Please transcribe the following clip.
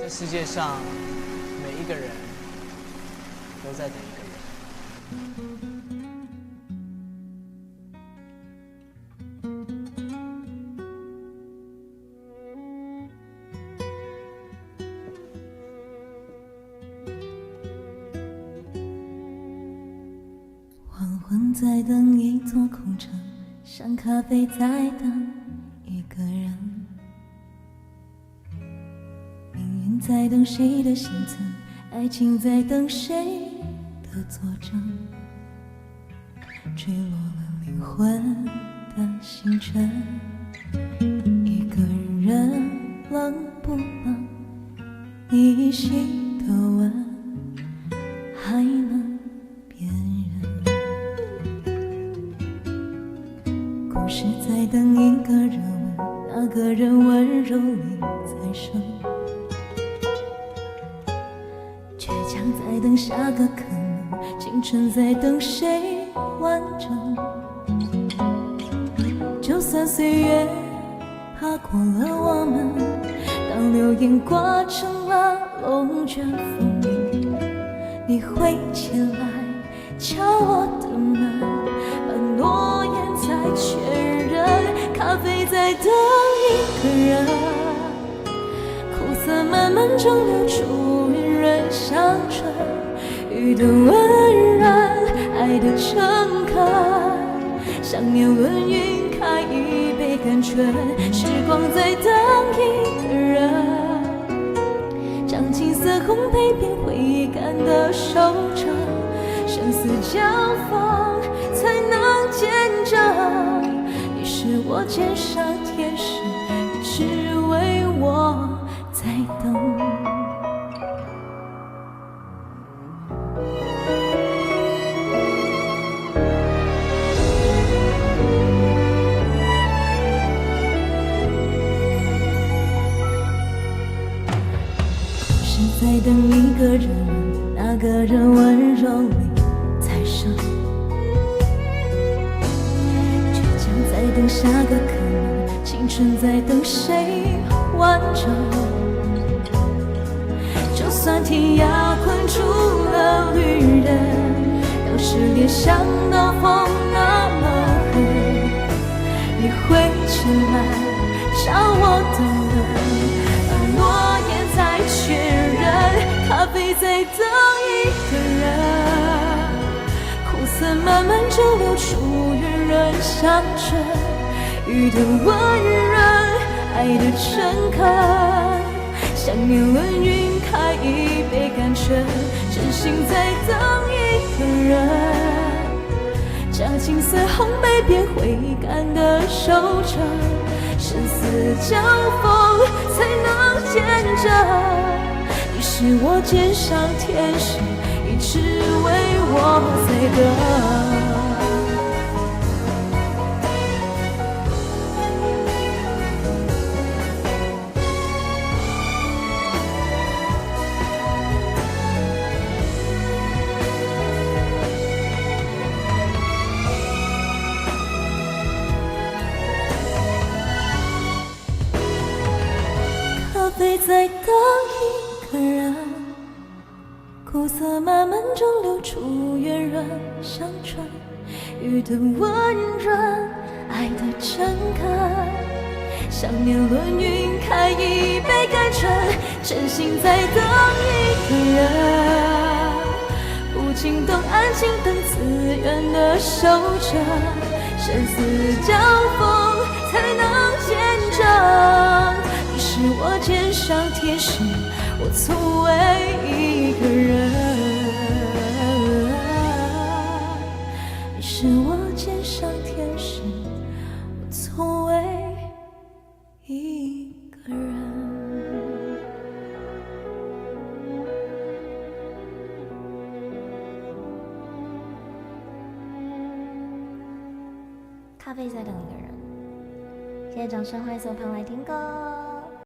这世界上每一个人都在等一个人。黄昏在等一座空城，像咖啡在等一个人，命运在等谁的心存，爱情在等谁的作证，坠落了灵魂的星辰，一个人冷不冷，依稀的吻还能辨认，故事在等一个热吻，那个人温柔里再生，倔强在等下个可能，青春在等谁完整，就算岁月爬过了我们，当流言刮成了龙卷风雨，你会前来敲我的门，把诺言再确认，咖啡在等一个人，苦涩慢慢蒸馏出圆润香醇，雨的温润，爱的诚恳，想念温晕开一杯甘醇，时光在等一个人，将青涩烘焙变回甘的收成，生死交锋才能见证，你是我肩上天使，只为我在等。在等一个人，那个人温柔里再生，倔强在等下个可能，青春在等谁完整，就算天涯困住了旅人，当失恋像那风那么狠，你会前来敲我的门，而诺言在确认，咖啡在等一个人，苦涩慢慢蒸馏出圆润香醇，雨的温润，爱的诚恳，想念温晕开一杯甘醇，真心在等一个人，将青涩烘焙变回甘的收成，生死交锋才能见证，你是我肩上天使，一直为我在等。咖啡在等一个人，苦涩慢慢蒸馏出圆润香醇，雨的温润，爱的诚恳，想念轮晕开一杯甘醇，真心在等一个人，不惊动安静等自愿的守着，生死交锋才能见证，你是我肩上天使，我从未一个人，你是我肩上天使，我从未一个人。咖啡在等一个人，谢谢掌声，欢迎所有朋友来听歌。